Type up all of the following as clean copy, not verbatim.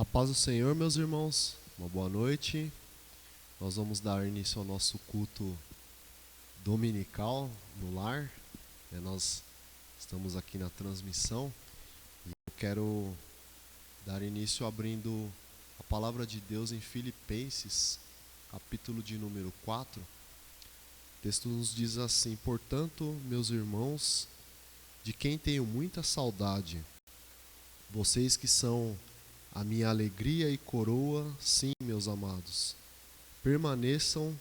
A paz do Senhor, meus irmãos, uma boa noite. Nós vamos dar início ao nosso culto dominical no lar. Nós estamos aqui na transmissão e eu quero dar início abrindo a palavra de Deus em Filipenses, capítulo de número 4. O texto nos diz assim: portanto, meus irmãos, de quem tenho muita saudade, vocês que são a minha alegria e coroa, sim, meus amados, permaneçam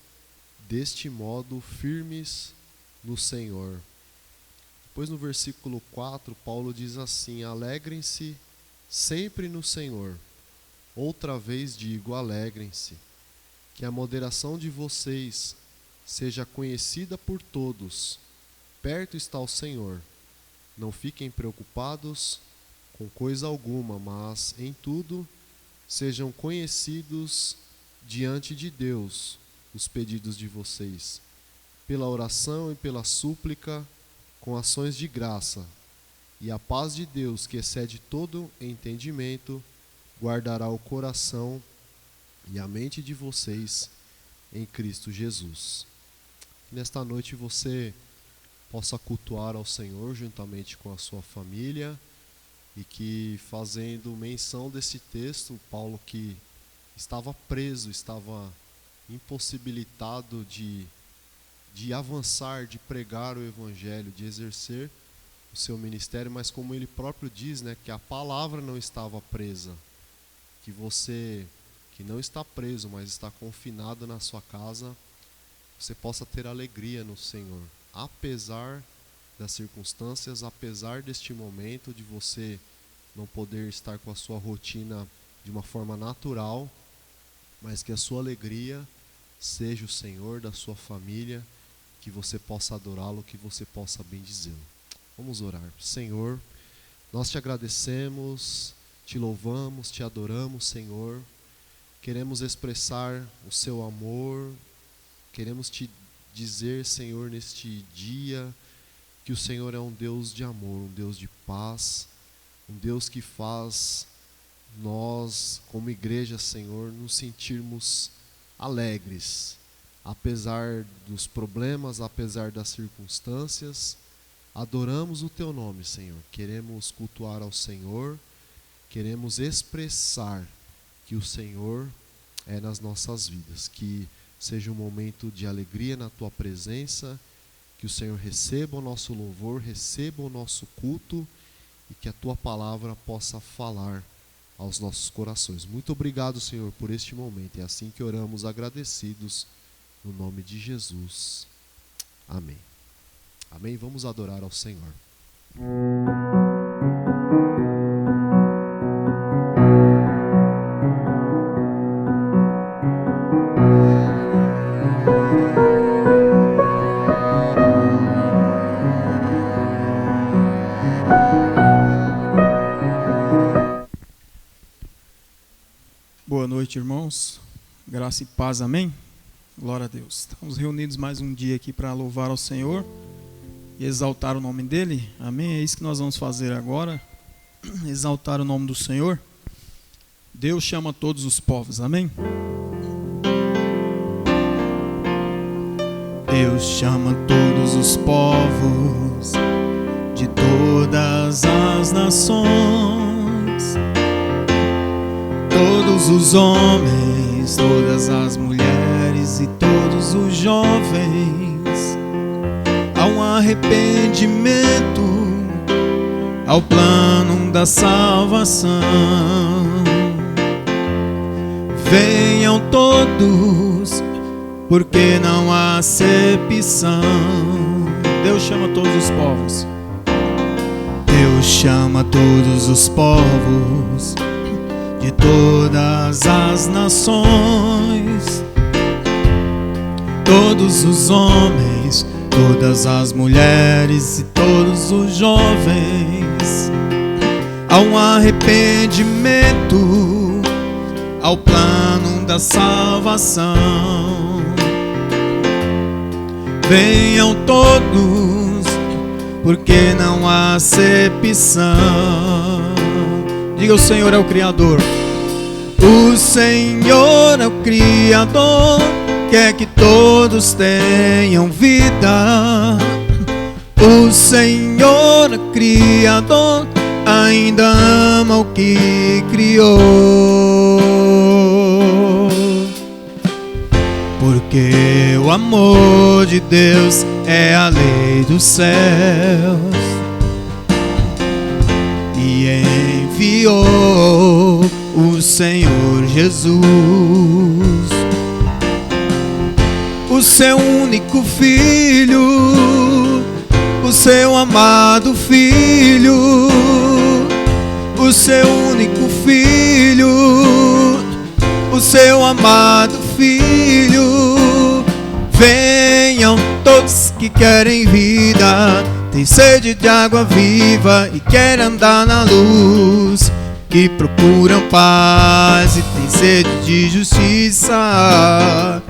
deste modo firmes no Senhor. Depois no versículo 4, Paulo diz assim: alegrem-se sempre no Senhor. Outra vez digo, alegrem-se. Que a moderação de vocês seja conhecida por todos. Perto está o Senhor. Não fiquem preocupados com coisa alguma, mas em tudo sejam conhecidos diante de Deus os pedidos de vocês, pela oração e pela súplica, com ações de graça. E a paz de Deus, que excede todo entendimento, guardará o coração e a mente de vocês em Cristo Jesus. Nesta noite você possa cultuar ao Senhor juntamente com a sua família, e que, fazendo menção desse texto, Paulo, que estava preso, estava impossibilitado de avançar, de pregar o Evangelho, de exercer o seu ministério, mas como ele próprio diz, que a palavra não estava presa, que você que não está preso, mas está confinado na sua casa, você possa ter alegria no Senhor, apesar das circunstâncias, apesar deste momento de você não poder estar com a sua rotina de uma forma natural, mas que a sua alegria seja o Senhor da sua família, que você possa adorá-lo, que você possa bendizê-lo. Vamos orar. Senhor, nós te agradecemos, te louvamos, te adoramos, Senhor. Queremos expressar o seu amor, queremos te dizer, Senhor, neste dia, que o Senhor é um Deus de amor, um Deus de paz, um Deus que faz nós, como igreja, Senhor, nos sentirmos alegres, apesar dos problemas, apesar das circunstâncias. Adoramos o teu nome, Senhor. Queremos cultuar ao Senhor, queremos expressar que o Senhor é nas nossas vidas, que seja um momento de alegria na tua presença, que o Senhor receba o nosso louvor, receba o nosso culto e que a tua palavra possa falar aos nossos corações. Muito obrigado, Senhor, por este momento. É assim que oramos agradecidos, no nome de Jesus. Amém. Amém. Vamos adorar ao Senhor. Boa noite, irmãos. Graça e paz, amém? Glória a Deus. Estamos reunidos mais um dia aqui para louvar ao Senhor e exaltar o nome dEle, amém? É isso que nós vamos fazer agora, exaltar o nome do Senhor. Deus chama todos os povos, amém? Deus chama todos os povos de todas as nações, todos os homens, todas as mulheres e todos os jovens, ao arrependimento, ao plano da salvação. Venham todos, porque não há acepção. Deus chama todos os povos. Deus chama todos os povos de todas as nações, todos os homens, todas as mulheres e todos os jovens, ao arrependimento, ao plano da salvação. Venham todos, porque não há acepção. Diga: o Senhor é o Criador. O Senhor é o Criador, quer que todos tenham vida. O Senhor é o Criador, ainda ama o que criou. Porque o amor de Deus é a lei dos céus, e enviou o Senhor Jesus, o seu único filho, o seu amado filho, o seu único filho, o seu amado filho. Venham todos que querem vida, tem sede de água viva e querem andar na luz, que procuram paz e tem sede de justiça,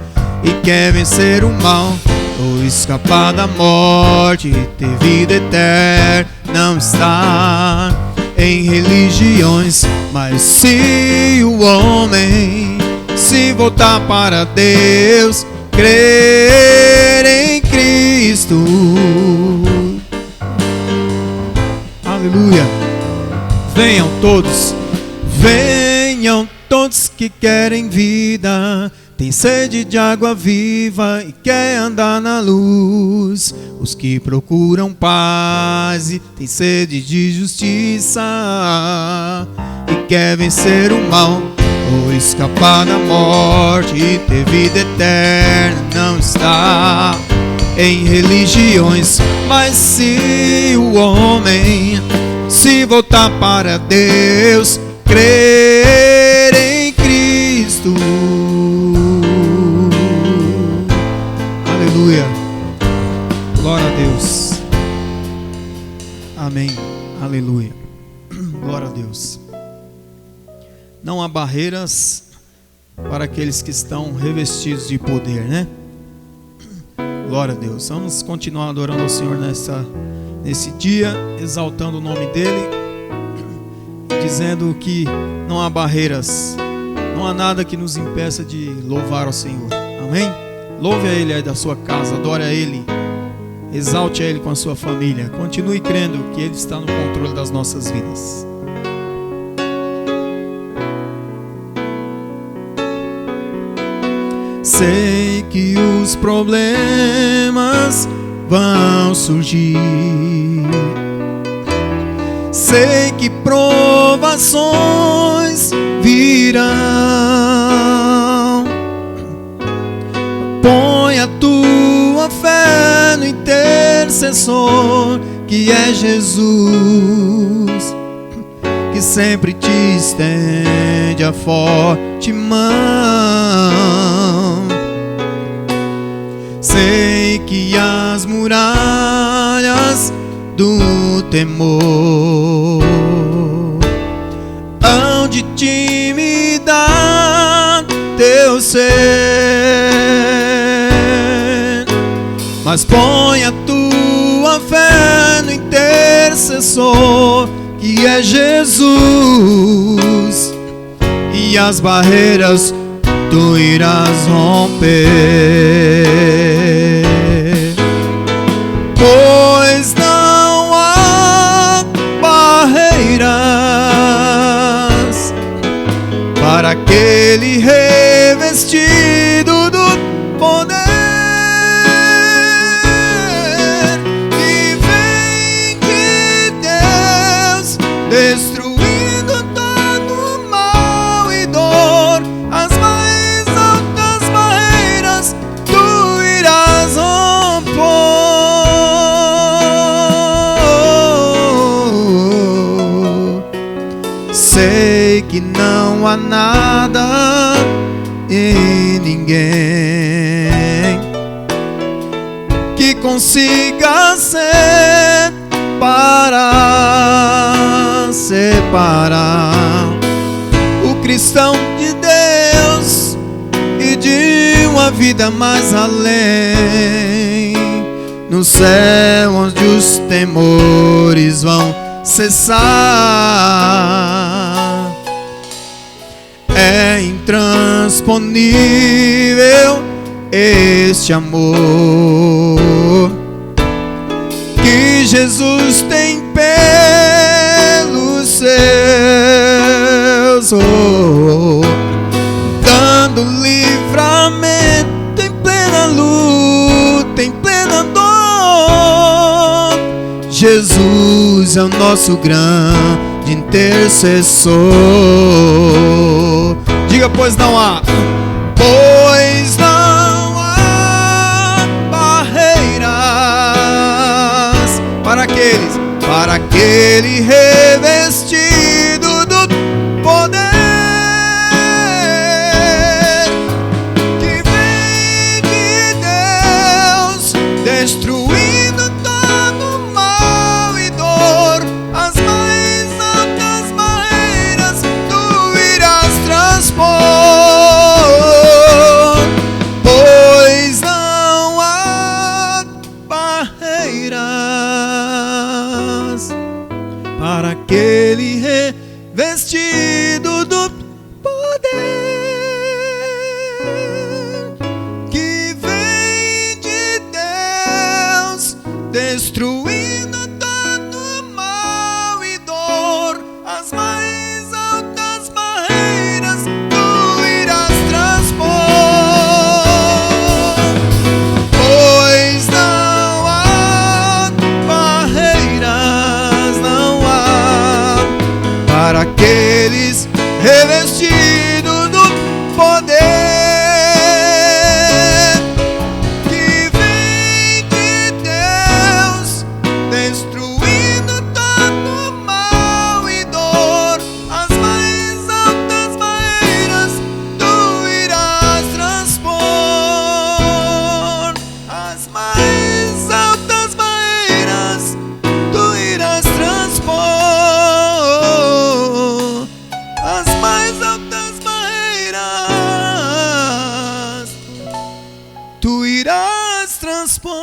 e quer vencer o mal ou escapar da morte e ter vida eterna. Não está em religiões, mas se o homem se voltar para Deus, crer em Cristo. Aleluia. Venham todos que querem vida, tem sede de água viva e quer andar na luz, os que procuram paz e tem sede de justiça, e quer vencer o mal ou escapar da morte e ter vida eterna. Não está em religiões, mas se o homem se voltar para Deus, crer em Cristo. Aleluia. Glória a Deus. Amém. Aleluia. Glória a Deus. Não há barreiras para aqueles que estão revestidos de poder, né? Glória a Deus. Vamos continuar adorando ao Senhor nesse dia, exaltando o nome dEle, dizendo que não há barreiras, não há nada que nos impeça de louvar ao Senhor. Amém? Louve a Ele aí da sua casa, adore a Ele, exalte a Ele com a sua família. Continue crendo que Ele está no controle das nossas vidas. Sei que os problemas vão surgir, sei que provações virão. Põe a tua fé no intercessor, que é Jesus, que sempre te estende a forte mão. Sei que as muralhas do temor hão de intimidar teu ser, mas põe a tua fé no intercessor, que é Jesus, e as barreiras tu irás romper, pois não há barreiras para aquele revestido do poder, e vem de Deus destruindo todo mal e dor, as mais altas barreiras tu irás rompor. Sei que não há nada e ninguém que consiga separar o cristão de Deus e de uma vida mais além, no céu onde os temores vão cessar. É intransponível este amor que Jesus tem pelos seus, dando livramento em plena luta, em plena dor. Jesus é o nosso grande intercessor. Diga, pois não há barreiras para aquele revestido do poder que vem de Deus, destruindo todo mal e dor. As mais altas barreiras tu irás transpor, pois não há barreiras para aquele revestido do poder que vem de Deus, destruindo todo mal e dor. As mais altas barreiras tu irás transpor, pois não há barreiras, não há para aqueles revestidos do poder que vem de Deus, destruindo todo mal e dor. As mais altas barreiras tu irás transpor, as mais altas barreiras tu irás transpor, as mais altas barreiras tu irás transpor.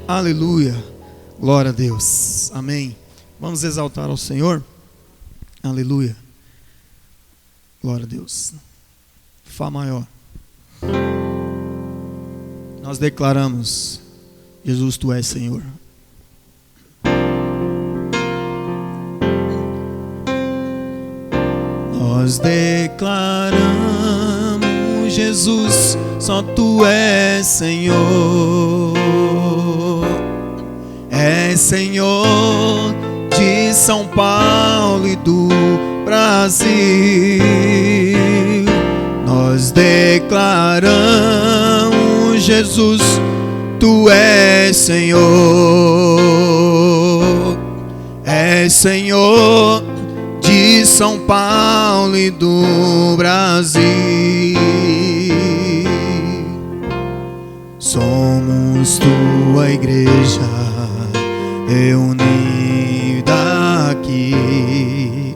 Aleluia, glória a Deus, amém. Vamos exaltar ao Senhor, aleluia, glória a Deus. Fá maior. Nós declaramos: Jesus, tu és Senhor. Nós declaramos: Jesus, só tu és Senhor. És Senhor de São Paulo e do Brasil. Nós declaramos: Jesus, tu és Senhor. És Senhor de São Paulo e do Brasil. Somos tua igreja reunida aqui,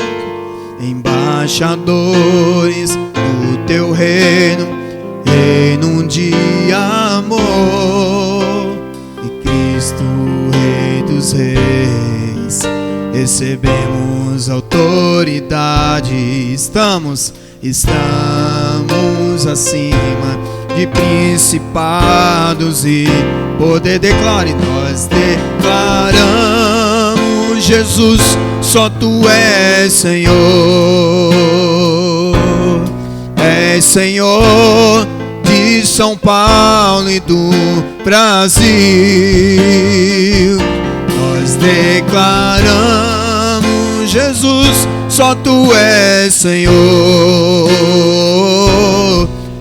embaixadores do teu reino, reino de amor. E Cristo, Rei dos Reis, recebemos autoridade. Estamos acima de principados e poder. Declare, nós declaramos: Jesus, só tu és Senhor. És Senhor de São Paulo e do Brasil. Nós declaramos: Jesus, só tu és Senhor.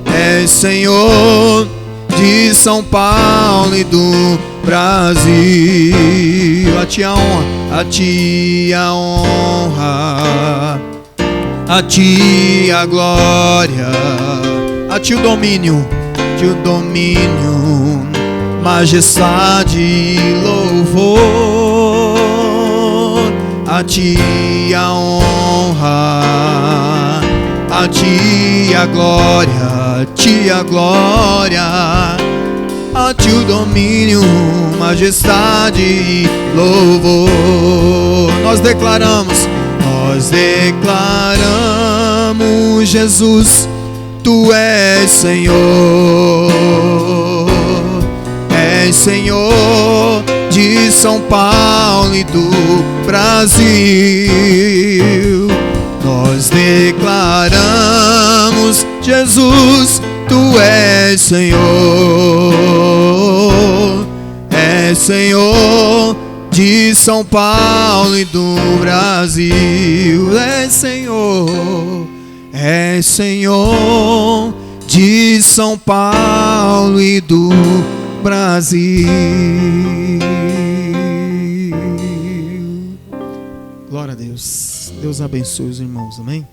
És Senhor de São Paulo e do Brasil. A ti a honra, a ti a honra, a ti a glória, a ti o domínio, majestade e louvor. A ti a honra, a ti a glória, a ti a glória, a ti o domínio, majestade e louvor. Nós declaramos, Jesus, tu és Senhor. És Senhor de São Paulo e do Brasil. Nós declaramos, Jesus, tu és Senhor. És Senhor de São Paulo e do Brasil. És Senhor. És Senhor de São Paulo e do Brasil. Glória a Deus. Deus abençoe os irmãos, amém?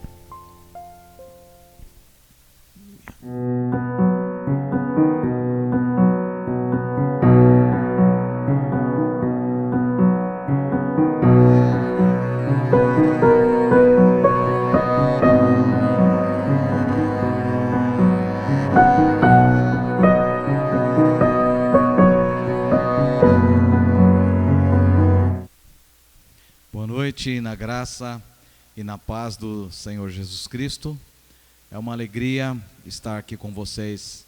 Na graça e na paz do Senhor Jesus Cristo. É uma alegria estar aqui com vocês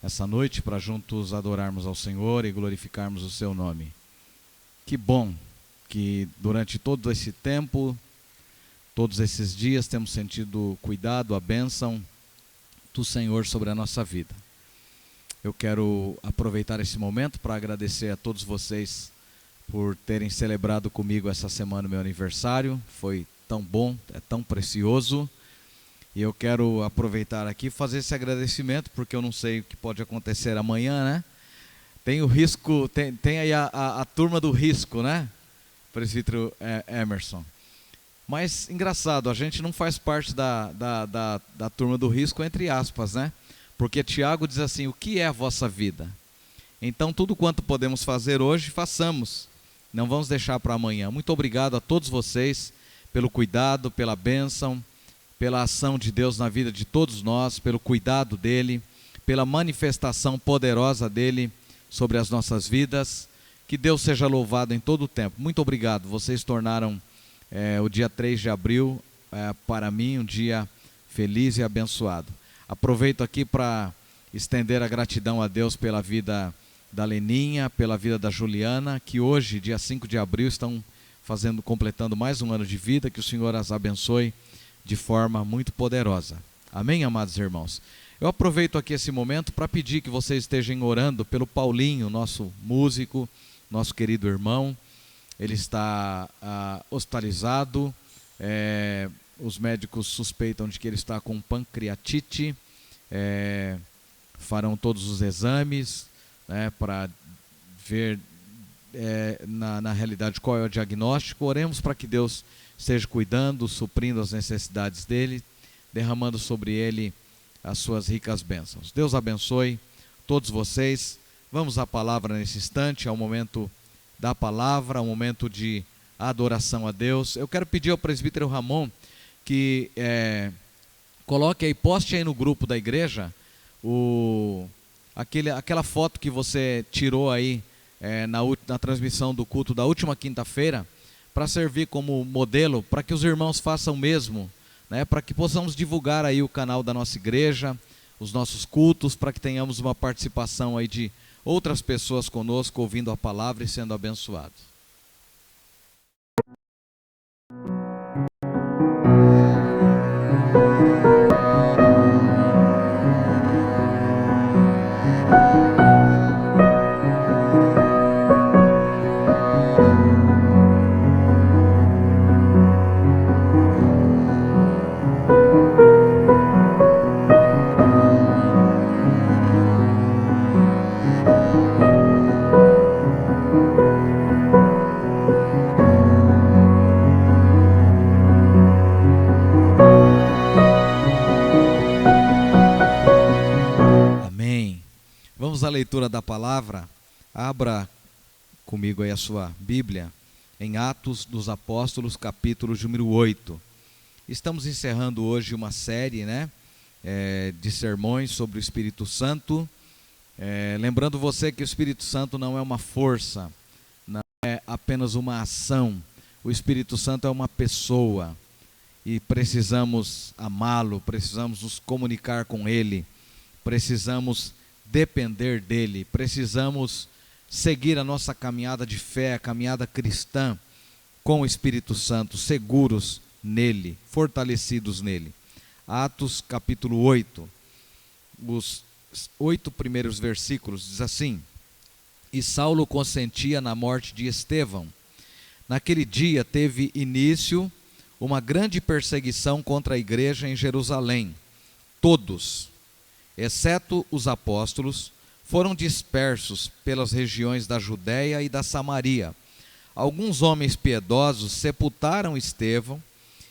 essa noite para juntos adorarmos ao Senhor e glorificarmos o seu nome. Que bom que durante todo esse tempo, todos esses dias, temos sentido cuidado, a bênção do Senhor sobre a nossa vida. Eu quero aproveitar esse momento para agradecer a todos vocês por terem celebrado comigo essa semana o meu aniversário. Foi tão bom, é tão precioso. E eu quero aproveitar aqui e fazer esse agradecimento, porque eu não sei o que pode acontecer amanhã, né? Tem o risco, tem aí a turma do risco, né? Presbítero Emerson. Mas, engraçado, a gente não faz parte da turma do risco, entre aspas, né? Porque Tiago diz assim, o que é a vossa vida? Então, tudo quanto podemos fazer hoje, façamos. Não vamos deixar para amanhã. Muito obrigado a todos vocês pelo cuidado, pela bênção, pela ação de Deus na vida de todos nós, pelo cuidado dEle, pela manifestação poderosa dEle sobre as nossas vidas. Que Deus seja louvado em todo o tempo. Muito obrigado. Vocês tornaram o dia 3 de abril para mim um dia feliz e abençoado. Aproveito aqui para estender a gratidão a Deus pela vida da Leninha, pela vida da Juliana, que hoje, dia 5 de abril, estão completando mais um ano de vida. Que o Senhor as abençoe de forma muito poderosa. Amém, amados irmãos? Eu aproveito aqui esse momento para pedir que vocês estejam orando pelo Paulinho, nosso músico, nosso querido irmão. Ele está hospitalizado, os médicos suspeitam de que ele está com pancreatite, farão todos os exames, para ver na realidade qual é o diagnóstico. Oremos para que Deus esteja cuidando, suprindo as necessidades dele, derramando sobre ele as suas ricas bênçãos. Deus abençoe todos vocês. Vamos à palavra nesse instante, é o momento da palavra, é o momento de adoração a Deus. Eu quero pedir ao presbítero Ramon que coloque aí, poste aí no grupo da igreja aquela foto que você tirou aí na transmissão do culto da última quinta-feira, para servir como modelo, para que os irmãos façam o mesmo, né? Para que possamos divulgar aí o canal da nossa igreja, os nossos cultos, para que tenhamos uma participação aí de outras pessoas conosco, ouvindo a palavra e sendo abençoados. A leitura da palavra. Abra comigo aí a sua Bíblia em Atos dos Apóstolos, capítulo número 8. Estamos encerrando hoje uma série, de sermões sobre o Espírito Santo, Lembrando você que o Espírito Santo não é uma força, não é apenas uma ação. O Espírito Santo é uma pessoa e precisamos amá-lo, precisamos nos comunicar com ele, precisamos depender dele, precisamos seguir a nossa caminhada de fé, a caminhada cristã com o Espírito Santo, seguros nele, fortalecidos nele. Atos capítulo 8, os 8 primeiros versículos, diz assim: E Saulo consentia na morte de Estevão. Naquele dia teve início uma grande perseguição contra a igreja em Jerusalém. Todos, exceto os apóstolos, foram dispersos pelas regiões da Judéia e da Samaria. Alguns homens piedosos sepultaram Estevão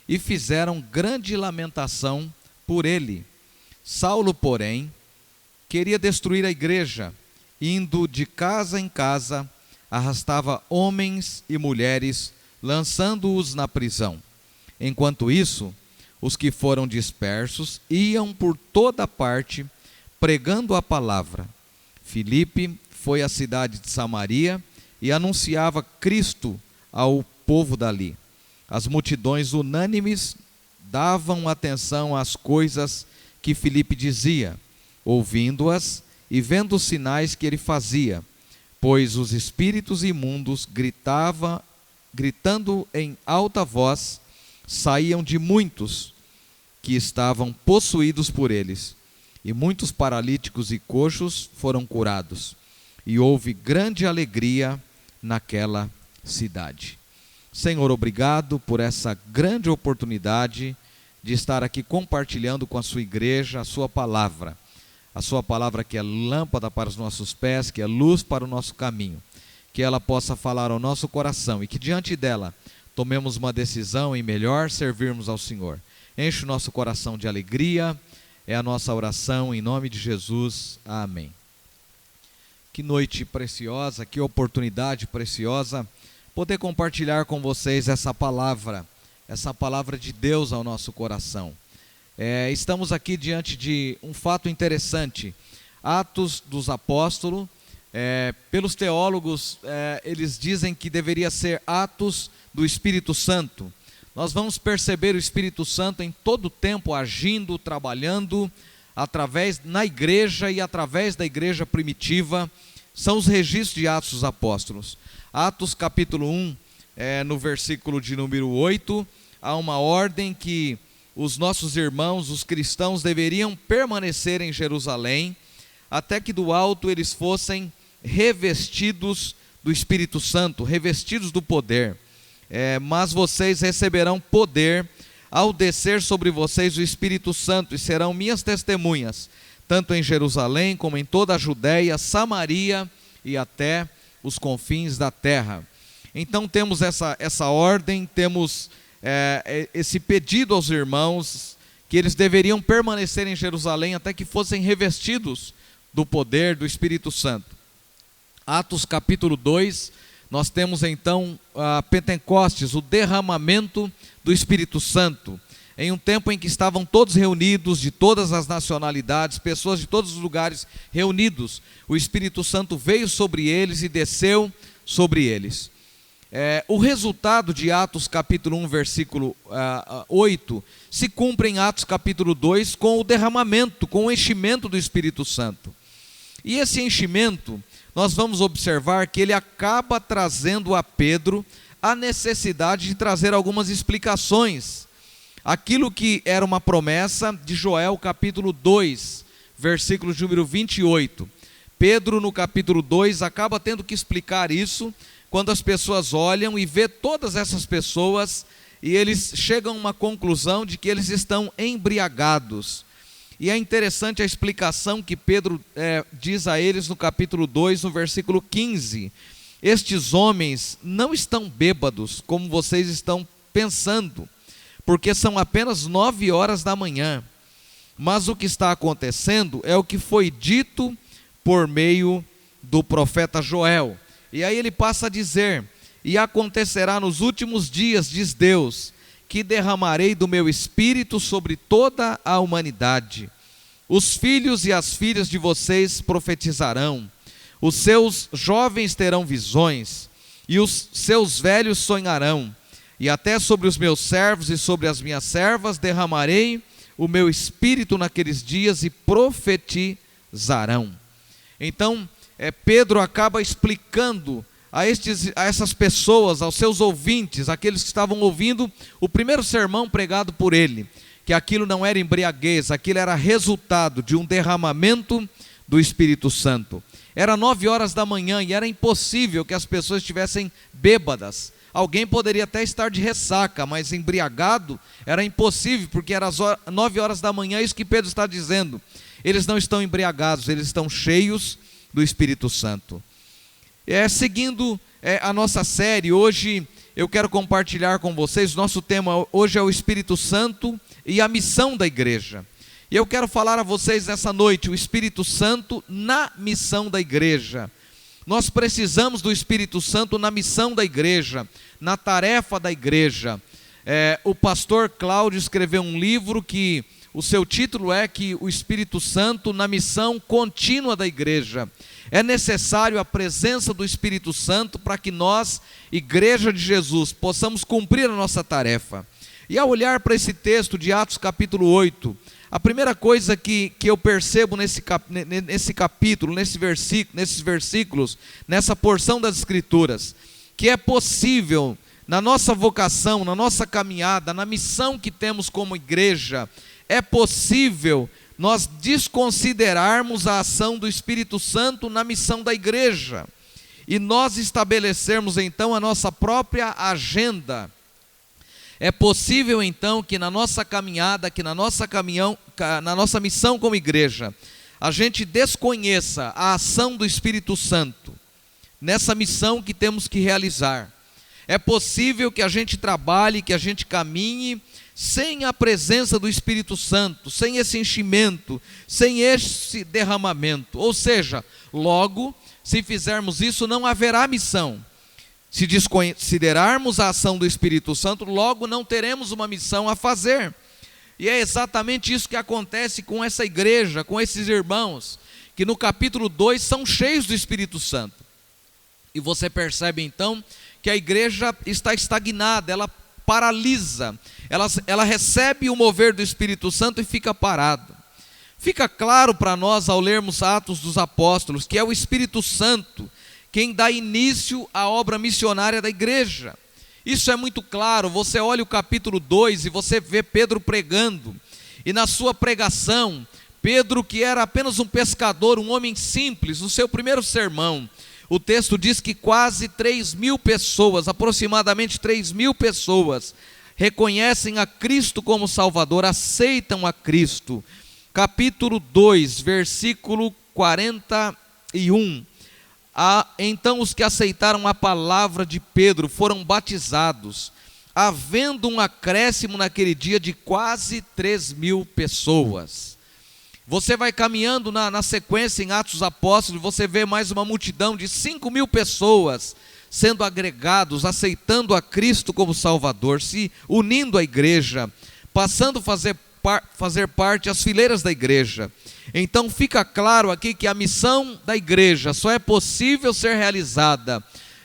e fizeram grande lamentação por ele. Saulo, porém, queria destruir a igreja, indo de casa em casa, arrastava homens e mulheres, lançando-os na prisão. Enquanto isso, os que foram dispersos iam por toda parte, pregando a palavra. Filipe foi à cidade de Samaria e anunciava Cristo ao povo dali. As multidões unânimes davam atenção às coisas que Filipe dizia, ouvindo-as e vendo os sinais que ele fazia, pois os espíritos imundos gritando em alta voz, saíam de muitos que estavam possuídos por eles, e muitos paralíticos e coxos foram curados, e houve grande alegria naquela cidade. Senhor, obrigado por essa grande oportunidade de estar aqui compartilhando com a sua igreja a sua palavra que é lâmpada para os nossos pés, que é luz para o nosso caminho, que ela possa falar ao nosso coração e que diante dela tomemos uma decisão em melhor servirmos ao Senhor. Enche o nosso coração de alegria, é a nossa oração em nome de Jesus, amém. Que noite preciosa, que oportunidade preciosa poder compartilhar com vocês essa palavra de Deus ao nosso coração. Estamos aqui diante de um fato interessante. Atos dos Apóstolos, pelos teólogos, eles dizem que deveria ser Atos do Espírito Santo. Nós vamos perceber o Espírito Santo em todo o tempo agindo, trabalhando, na igreja e através da igreja primitiva. São os registros de Atos dos Apóstolos. Atos capítulo 1, no versículo de número 8, há uma ordem que os nossos irmãos, os cristãos, deveriam permanecer em Jerusalém, até que do alto eles fossem revestidos do Espírito Santo, revestidos do poder. Mas vocês receberão poder ao descer sobre vocês o Espírito Santo, e serão minhas testemunhas, tanto em Jerusalém como em toda a Judéia, Samaria e até os confins da terra. Então temos essa ordem, temos esse pedido aos irmãos, que eles deveriam permanecer em Jerusalém até que fossem revestidos do poder do Espírito Santo. Atos capítulo 2, nós temos então a Pentecostes, o derramamento do Espírito Santo, em um tempo em que estavam todos reunidos, de todas as nacionalidades, pessoas de todos os lugares reunidos. O Espírito Santo veio sobre eles e desceu sobre eles. O resultado de Atos capítulo 1, versículo 8, se cumpre em Atos capítulo 2 com o derramamento, com o enchimento do Espírito Santo. E esse enchimento, nós vamos observar que ele acaba trazendo a Pedro a necessidade de trazer algumas explicações. Aquilo que era uma promessa de Joel capítulo 2, versículo de número 28. Pedro no capítulo 2 acaba tendo que explicar isso, quando as pessoas olham e vê todas essas pessoas e eles chegam a uma conclusão de que eles estão embriagados. E é interessante a explicação que Pedro diz a eles no capítulo 2, no versículo 15. Estes homens não estão bêbados, como vocês estão pensando, porque são apenas 9 horas da manhã. Mas o que está acontecendo é o que foi dito por meio do profeta Joel. E aí ele passa a dizer: e acontecerá nos últimos dias, diz Deus, que derramarei do meu espírito sobre toda a humanidade. Os filhos e as filhas de vocês profetizarão, os seus jovens terão visões, e os seus velhos sonharão, e até sobre os meus servos e sobre as minhas servas derramarei o meu espírito naqueles dias e profetizarão. Então, Pedro acaba explicando a essas pessoas, aos seus ouvintes, aqueles que estavam ouvindo o primeiro sermão pregado por ele, que aquilo não era embriaguez, aquilo era resultado de um derramamento do Espírito Santo. Era 9 horas da manhã e era impossível que as pessoas estivessem bêbadas. Alguém poderia até estar de ressaca, mas embriagado era impossível, porque era às 9 horas da manhã, é isso que Pedro está dizendo. Eles não estão embriagados, eles estão cheios do Espírito Santo. Seguindo a nossa série, hoje eu quero compartilhar com vocês, nosso tema hoje é o Espírito Santo e a missão da igreja. E eu quero falar a vocês nessa noite, o Espírito Santo na missão da igreja. Nós precisamos do Espírito Santo na missão da igreja, na tarefa da igreja. O pastor Cláudio escreveu um livro que o seu título é que o Espírito Santo na missão contínua da igreja. É necessário a presença do Espírito Santo para que nós, igreja de Jesus, possamos cumprir a nossa tarefa. E ao olhar para esse texto de Atos capítulo 8, a primeira coisa que eu percebo nesse capítulo, nesses versículos, nessa porção das Escrituras, que é possível, na nossa vocação, na nossa caminhada, na missão que temos como igreja, é possível nós desconsiderarmos a ação do Espírito Santo na missão da igreja, e nós estabelecermos então a nossa própria agenda. É possível então que na nossa caminhada, que na nossa missão como igreja, a gente desconheça a ação do Espírito Santo nessa missão que temos que realizar. É possível que a gente trabalhe, que a gente caminhe sem a presença do Espírito Santo, sem esse enchimento, sem esse derramamento. Ou seja, logo, se fizermos isso, não haverá missão. Se desconsiderarmos a ação do Espírito Santo, logo não teremos uma missão a fazer. E é exatamente isso que acontece com essa igreja, com esses irmãos, que no capítulo 2 são cheios do Espírito Santo. E você percebe então que a igreja está estagnada, ela paralisa, ela recebe o mover do Espírito Santo e fica parada. Fica claro para nós ao lermos Atos dos Apóstolos que é o Espírito Santo quem dá início à obra missionária da igreja. Isso é muito claro. Você olha o capítulo 2 e você vê Pedro pregando, e na sua pregação, Pedro, que era apenas um pescador, um homem simples, no seu primeiro sermão, o texto diz que quase 3.000 pessoas, aproximadamente 3.000 pessoas, reconhecem a Cristo como Salvador, aceitam a Cristo. Capítulo 2, versículo 41. Então os que aceitaram a palavra de Pedro foram batizados, havendo um acréscimo naquele dia de quase 3.000 pessoas. Você vai caminhando na sequência em Atos dos Apóstolos, você vê mais uma multidão de 5.000 pessoas sendo agregados, aceitando a Cristo como Salvador, se unindo à igreja, passando a fazer parte as fileiras da igreja. Então fica claro aqui que a missão da igreja só é possível ser realizada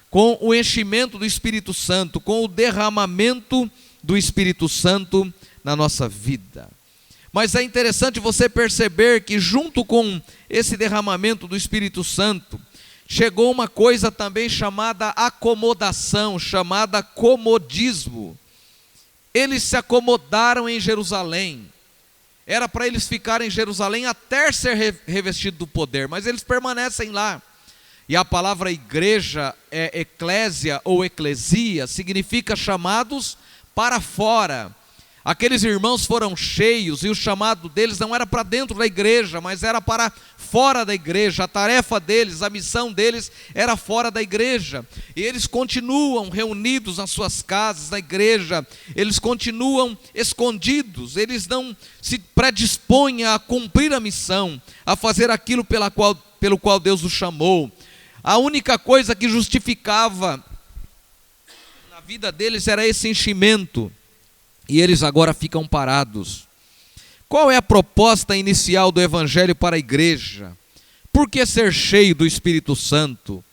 com o enchimento do Espírito Santo, com o derramamento do Espírito Santo na nossa vida. Mas é interessante você perceber que junto com esse derramamento do Espírito Santo, chegou uma coisa também chamada acomodação, chamada comodismo. Eles se acomodaram em Jerusalém. Era para eles ficarem em Jerusalém até ser revestido do poder, mas eles permanecem lá. E a palavra igreja, eclésia ou eclesia, significa chamados para fora. Aqueles irmãos foram cheios e o chamado deles não era para dentro da igreja, mas era para fora da igreja. A tarefa deles, a missão deles era fora da igreja. E eles continuam reunidos nas suas casas, na igreja. Eles continuam escondidos. Eles não se predispõem a cumprir a missão, a fazer aquilo pelo qual Deus os chamou. A única coisa que justificava na vida deles era esse enchimento. E eles agora ficam parados. Qual é a proposta inicial do Evangelho para a igreja? Por que ser cheio do Espírito Santo?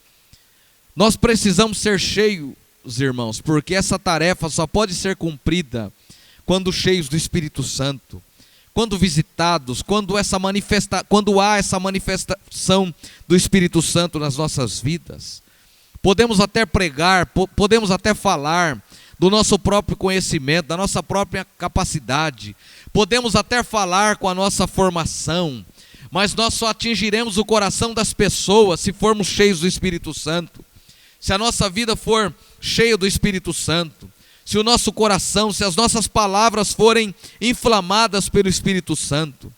Nós precisamos ser cheios, irmãos, porque essa tarefa só pode ser cumprida quando cheios do Espírito Santo, quando visitados, quando há essa manifestação do Espírito Santo nas nossas vidas. Podemos até pregar, podemos até falar do nosso próprio conhecimento, da nossa própria capacidade, podemos até falar com a nossa formação, mas nós só atingiremos o coração das pessoas se formos cheios do Espírito Santo. Se a nossa vida for cheia do Espírito Santo, se o nosso coração, se as nossas palavras forem inflamadas pelo Espírito Santo.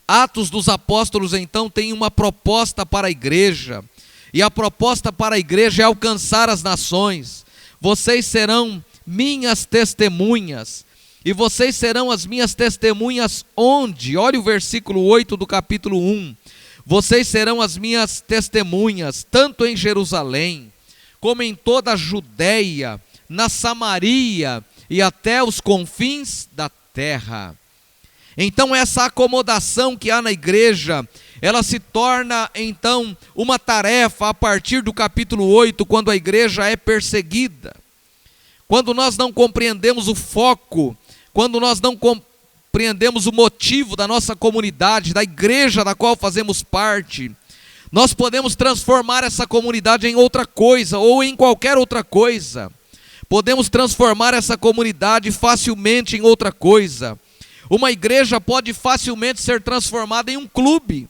Atos dos Apóstolos, então, tem uma proposta para a igreja, e a proposta para a igreja é alcançar as nações. Vocês serão minhas testemunhas. E vocês serão as minhas testemunhas onde? Olha o versículo 8 do capítulo 1. Vocês serão as minhas testemunhas, tanto em Jerusalém, como em toda a Judéia, na Samaria e até os confins da terra. Então essa acomodação que há na igreja, ela se torna então uma tarefa a partir do capítulo 8, quando a igreja é perseguida. Quando nós não compreendemos o foco, quando nós não compreendemos o motivo da nossa comunidade, da igreja da qual fazemos parte, nós podemos transformar essa comunidade em outra coisa, ou em qualquer outra coisa. Podemos transformar essa comunidade facilmente em outra coisa. Uma igreja pode facilmente ser transformada em um clube,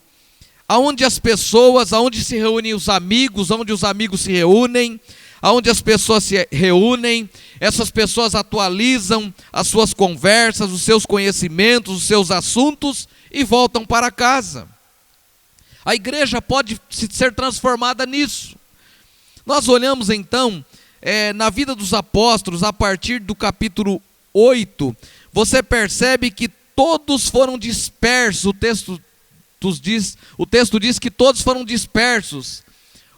onde as pessoas, onde se reúnem os amigos, onde os amigos se reúnem, onde as pessoas se reúnem, essas pessoas atualizam as suas conversas, os seus conhecimentos, os seus assuntos e voltam para casa. A igreja pode ser transformada nisso. Nós olhamos então, na vida dos apóstolos, a partir do capítulo 8, você percebe que todos foram dispersos. O texto diz que todos foram dispersos.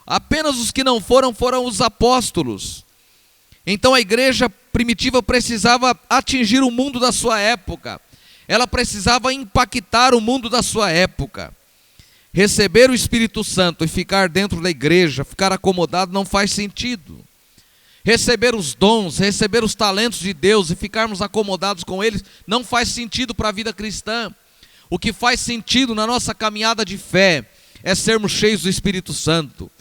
Apenas os que não foram os apóstolos. Então a igreja primitiva precisava atingir o mundo da sua época. Ela precisava impactar o mundo da sua época. Receber o Espírito Santo e ficar dentro da igreja, ficar acomodado, não faz sentido. Receber os dons, receber os talentos de Deus e ficarmos acomodados com eles, não faz sentido para a vida cristã. O que faz sentido na nossa caminhada de fé é sermos cheios do Espírito Santo.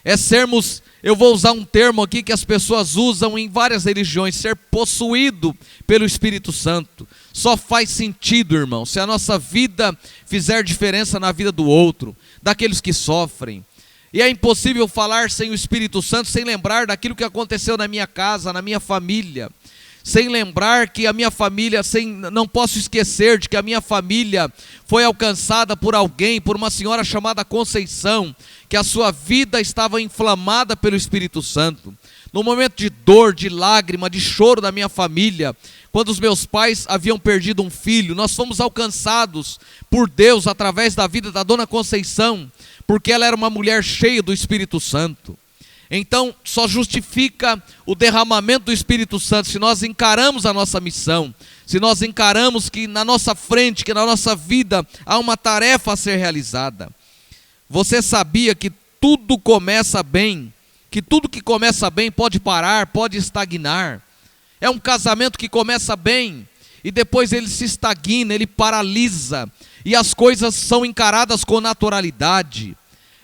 É sermos, eu vou usar um termo aqui que as pessoas usam em várias religiões, ser possuído pelo Espírito Santo. Só faz sentido, irmão, se a nossa vida fizer diferença na vida do outro, daqueles que sofrem. E é impossível falar sem o Espírito Santo, sem lembrar daquilo que aconteceu na minha casa, na minha família. Sem lembrar que a minha família, não posso esquecer de que a minha família foi alcançada por alguém, por uma senhora chamada Conceição, que a sua vida estava inflamada pelo Espírito Santo. No momento de dor, de lágrima, de choro da minha família, quando os meus pais haviam perdido um filho, nós fomos alcançados por Deus através da vida da dona Conceição, porque ela era uma mulher cheia do Espírito Santo. Então, só justifica o derramamento do Espírito Santo se nós encaramos a nossa missão, se nós encaramos que na nossa frente, que na nossa vida há uma tarefa a ser realizada. Você sabia que tudo começa bem, que tudo que começa bem pode parar, pode estagnar. É um casamento que começa bem e depois ele se estagna, ele paralisa e as coisas são encaradas com naturalidade.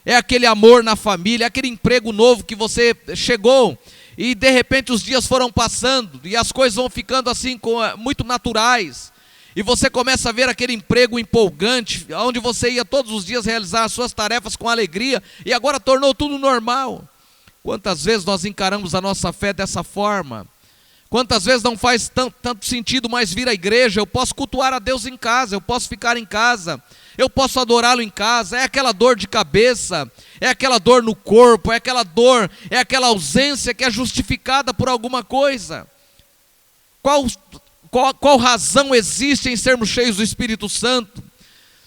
É aquele amor na família, é aquele emprego novo que você chegou e de repente os dias foram passando e as coisas vão ficando assim muito naturais. E você começa a ver aquele emprego empolgante, onde você ia todos os dias realizar as suas tarefas com alegria e agora tornou tudo normal. Quantas vezes nós encaramos a nossa fé dessa forma? Quantas vezes não faz tanto sentido mais vir à igreja? Eu posso cultuar a Deus em casa, eu posso ficar em casa, eu posso adorá-lo em casa. É aquela dor de cabeça, é aquela dor no corpo, é aquela dor, é aquela ausência que é justificada por alguma coisa. Qual razão existe em sermos cheios do Espírito Santo?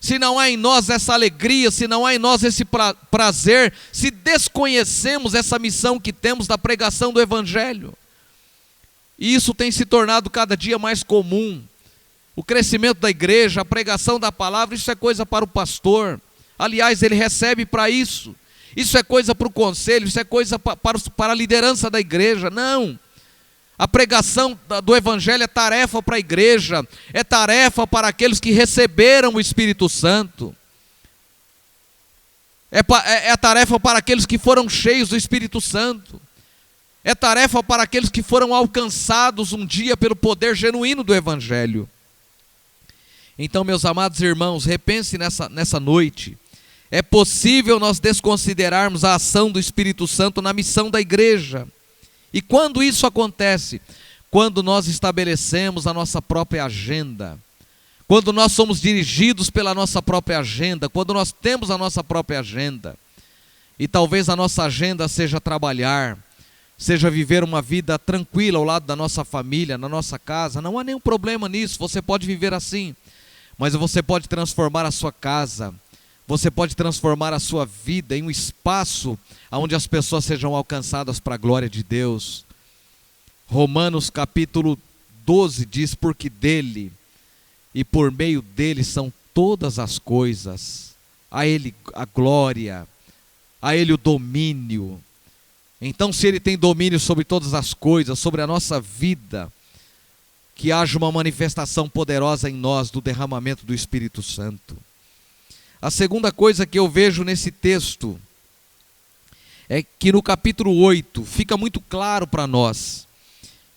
Se não há em nós essa alegria, se não há em nós esse prazer, se desconhecemos essa missão que temos da pregação do Evangelho. E isso tem se tornado cada dia mais comum. o crescimento da igreja, a pregação da palavra, isso é coisa para o pastor. Aliás, ele recebe para isso. Isso é coisa para o conselho, isso é coisa para a liderança da igreja. Não. A pregação do evangelho é tarefa para a igreja, é tarefa para aqueles que receberam o Espírito Santo. É tarefa para aqueles que foram cheios do Espírito Santo. É tarefa para aqueles que foram alcançados um dia pelo poder genuíno do evangelho. Então, meus amados irmãos, repense nessa noite. É possível nós desconsiderarmos a ação do Espírito Santo na missão da igreja. E quando isso acontece? Quando nós estabelecemos a nossa própria agenda. Quando nós somos dirigidos pela nossa própria agenda. Quando nós temos a nossa própria agenda. E talvez a nossa agenda seja trabalhar, seja viver uma vida tranquila ao lado da nossa família, na nossa casa. Não há nenhum problema nisso, você pode viver assim. Mas você pode transformar a sua casa, você pode transformar a sua vida em um espaço onde as pessoas sejam alcançadas para a glória de Deus. Romanos capítulo 12 diz: porque dele e por meio dele são todas as coisas, a ele a glória, a ele o domínio. Então, se ele tem domínio sobre todas as coisas, sobre a nossa vida, que haja uma manifestação poderosa em nós do derramamento do Espírito Santo. A segunda coisa que eu vejo nesse texto é que no capítulo 8 fica muito claro para nós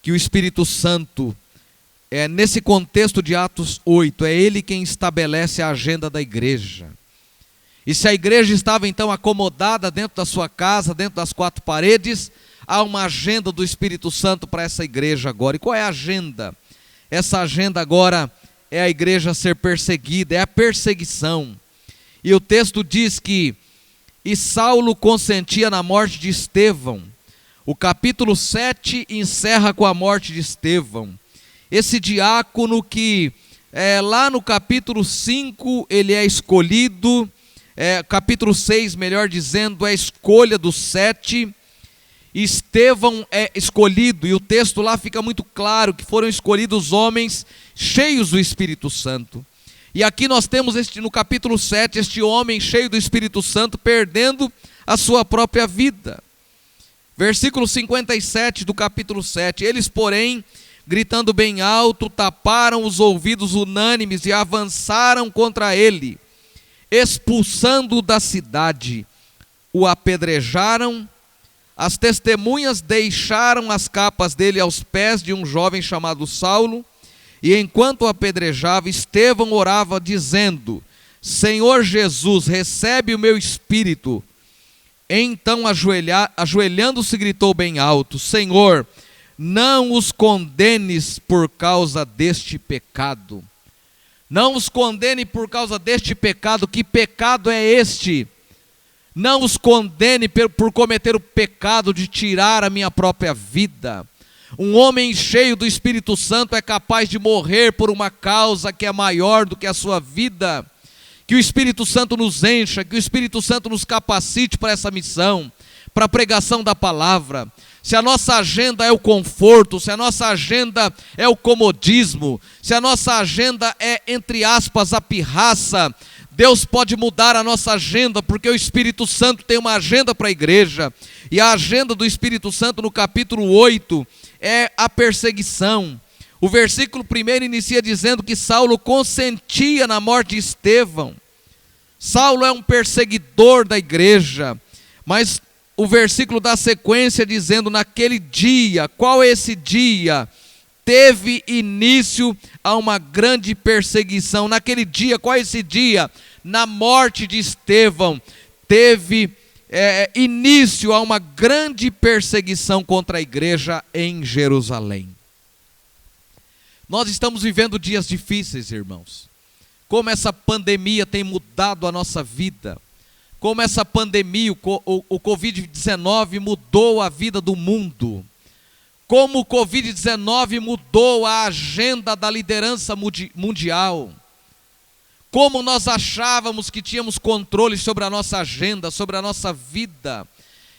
que o Espírito Santo, nesse contexto de Atos 8, é ele quem estabelece a agenda da igreja. E se a igreja estava então acomodada dentro da sua casa, dentro das quatro paredes, há uma agenda do Espírito Santo para essa igreja agora. E qual é a agenda? Essa agenda agora é a igreja ser perseguida, é a perseguição. E o texto diz que e Saulo consentia na morte de Estevão. O capítulo 7 encerra com a morte de Estevão. Esse diácono que lá no capítulo 5 ele é escolhido, capítulo 6, melhor dizendo, é a escolha dos 7. Estevão é escolhido, e o texto lá fica muito claro que foram escolhidos homens cheios do Espírito Santo. E aqui nós temos no capítulo 7, este homem cheio do Espírito Santo perdendo a sua própria vida. Versículo 57 do capítulo 7, eles porém, gritando bem alto, taparam os ouvidos unânimes e avançaram contra ele, expulsando-o da cidade, o apedrejaram. As testemunhas deixaram as capas dele aos pés de um jovem chamado Saulo, e enquanto o apedrejava, Estevão orava dizendo: Senhor Jesus, recebe o meu espírito. Então ajoelhando-se gritou bem alto: Senhor, não os condenes por causa deste pecado. Não os condene por causa deste pecado. Que pecado é este? Não os condene por cometer o pecado de tirar a minha própria vida. Um homem cheio do Espírito Santo é capaz de morrer por uma causa que é maior do que a sua vida. Que o Espírito Santo nos encha, que o Espírito Santo nos capacite para essa missão, para a pregação da palavra. Se a nossa agenda é o conforto, se a nossa agenda é o comodismo, se a nossa agenda é, entre aspas, a pirraça, Deus pode mudar a nossa agenda, porque o Espírito Santo tem uma agenda para a igreja. E a agenda do Espírito Santo no capítulo 8 é a perseguição. O versículo 1 inicia dizendo que Saulo consentia na morte de Estevão. Saulo é um perseguidor da igreja, mas o versículo dá sequência dizendo: naquele dia, qual é esse dia? Teve início a uma grande perseguição. Naquele dia, qual é esse dia? Na morte de Estevão, teve início a uma grande perseguição contra a igreja em Jerusalém. Nós estamos vivendo dias difíceis, irmãos. Como essa pandemia tem mudado a nossa vida. Como essa pandemia, o Covid-19 mudou a vida do mundo. Como o Covid-19 mudou a agenda da liderança mundial. Como nós achávamos que tínhamos controle sobre a nossa agenda, sobre a nossa vida.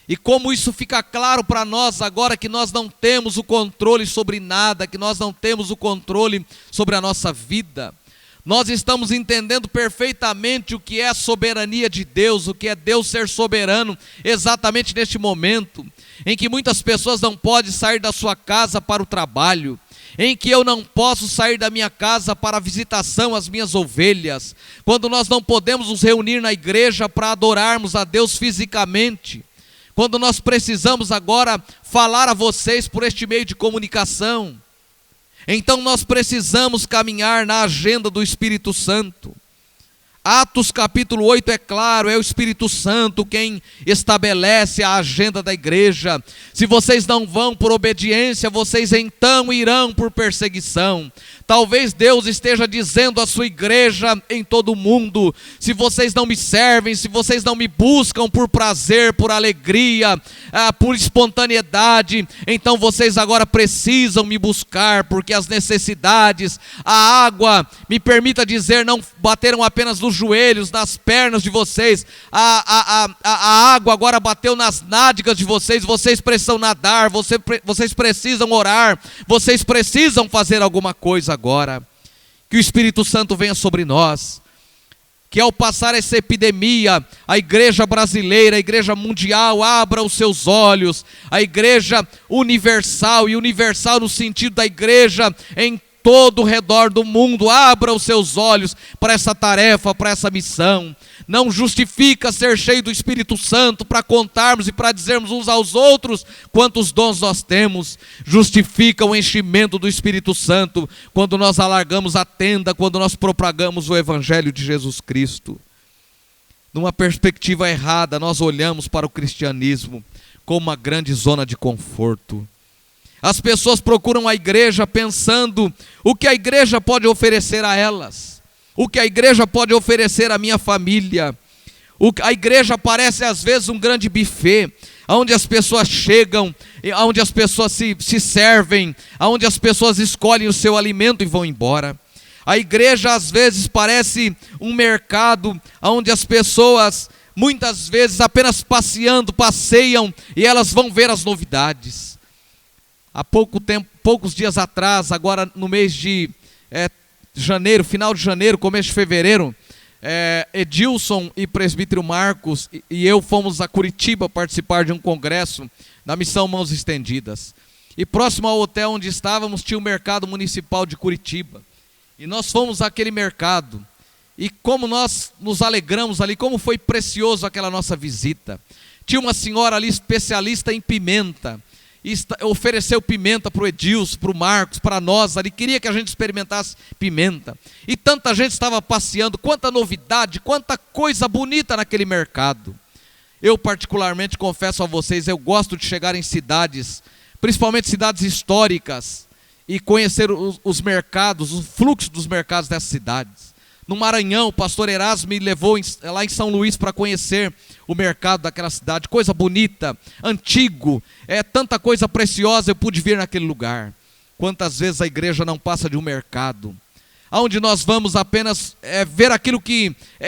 E como isso fica claro para nós agora que nós não temos o controle sobre nada, que nós não temos o controle sobre a nossa vida. Nós estamos entendendo perfeitamente o que é a soberania de Deus, o que é Deus ser soberano, exatamente neste momento, em que muitas pessoas não podem sair da sua casa para o trabalho, em que eu não posso sair da minha casa para a visitação às minhas ovelhas, quando nós não podemos nos reunir na igreja para adorarmos a Deus fisicamente, quando nós precisamos agora falar a vocês por este meio de comunicação. Então nós precisamos caminhar na agenda do Espírito Santo. Atos capítulo 8 é claro, é o Espírito Santo quem estabelece a agenda da igreja. Se vocês não vão por obediência, vocês então irão por perseguição. Talvez Deus esteja dizendo à sua igreja em todo o mundo: se vocês não me servem, se vocês não me buscam por prazer, por alegria, por espontaneidade, então vocês agora precisam me buscar, porque as necessidades, a água, me permita dizer, não bateram apenas nos joelhos, nas pernas de vocês, a água agora bateu nas nádegas de vocês, vocês precisam nadar, vocês precisam orar, vocês precisam fazer alguma coisa agora. Que o Espírito Santo venha sobre nós, que ao passar essa epidemia, a igreja brasileira, a igreja mundial, abra os seus olhos, a igreja universal, e universal no sentido da igreja em todo o redor do mundo, abra os seus olhos para essa tarefa, para essa missão. Não justifica ser cheio do Espírito Santo para contarmos e para dizermos uns aos outros quantos dons nós temos. Justifica o enchimento do Espírito Santo quando nós alargamos a tenda, quando nós propagamos o Evangelho de Jesus Cristo. Numa perspectiva errada, nós olhamos para o cristianismo como uma grande zona de conforto. As pessoas procuram a igreja pensando o que a igreja pode oferecer a elas, o que a igreja pode oferecer à minha família. A igreja parece às vezes um grande buffet, onde as pessoas chegam, onde as pessoas se servem, onde as pessoas escolhem o seu alimento e vão embora. A igreja às vezes parece um mercado, onde as pessoas muitas vezes apenas passeiam e elas vão ver as novidades. Há poucos dias atrás, agora no mês de janeiro, final de janeiro, começo de fevereiro, Edilson e presbítero Marcos e eu fomos a Curitiba participar de um congresso da Missão Mãos Estendidas. E próximo ao hotel onde estávamos tinha o mercado municipal de Curitiba. E nós fomos àquele mercado. E como nós nos alegramos ali, como foi precioso aquela nossa visita. Tinha uma senhora ali especialista em pimenta. E ofereceu pimenta para o Edilson, para o Marcos, para nós ali, queria que a gente experimentasse pimenta. E tanta gente estava passeando, quanta novidade, quanta coisa bonita naquele mercado. Eu particularmente confesso a vocês, eu gosto de chegar em cidades, principalmente cidades históricas, e conhecer os mercados, o fluxo dos mercados dessas cidades. No Maranhão, o pastor Erasmo me levou lá em São Luís para conhecer o mercado daquela cidade, coisa bonita, antigo, tanta coisa preciosa eu pude ver naquele lugar. Quantas vezes a igreja não passa de um mercado, onde nós vamos apenas ver